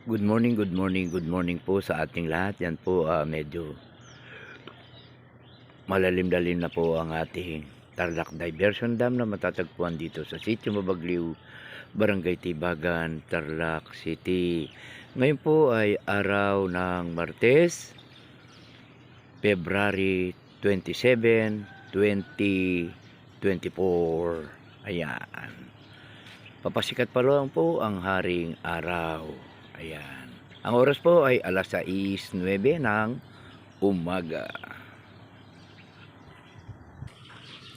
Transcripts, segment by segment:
Good morning, good morning, good morning po sa ating lahat. Yan po, medyo malalim-lalim na po ang ating Tarlac Diversion Dam na matatagpuan dito sa Sitio Mabagliw, Barangay Tibagan, Tarlac City. Ngayon po ay araw ng Martes, February 27, 2024. Ayan. Papasikat pa lang po ang haring araw. Ayan. Ang oras po ay alas 6:09 ng umaga.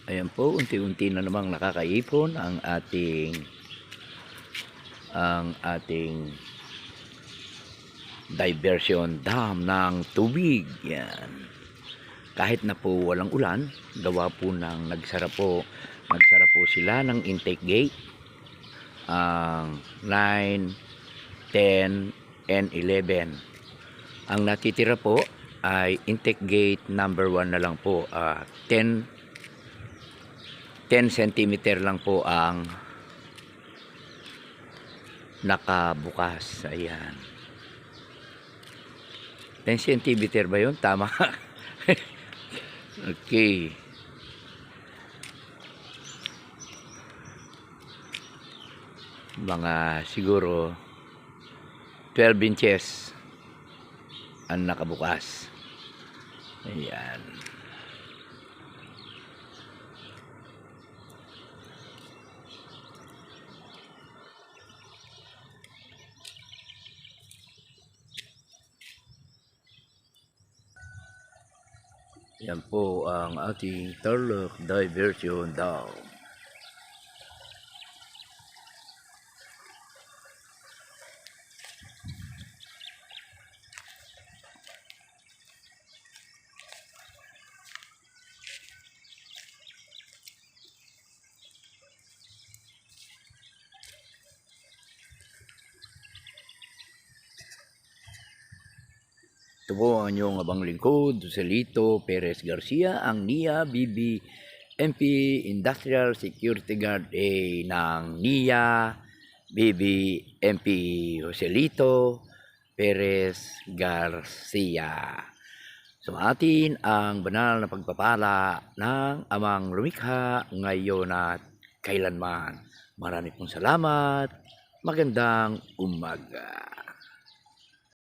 Ayan po, unti-unti na namang nakakaipon ang ating diversion dam ng tubig. Yan. Kahit na po walang ulan, gawa po ng nagsara po sila ng intake gate. Ang 9, 10, and 11. Ang natitira po ay intake gate number 1 na lang po. 10 cm lang po ang nakabukas. Ayan. 10 cm ba yun? Tama. Okay. Mga siguro 12 inches ang nakabukas. Ayan. Yan po ang ating Tarlac Diversion Dam. Ito po ang inyong abang lingkod, Joselito Perez Garcia, ang NIA BB-MP Industrial Security Guard ng NIA BB-MP Joselito Perez Garcia. Sumatin ang banal na pagpapala ng Amang Lumikha ngayon at kailanman. Marami pong salamat. Magandang umaga.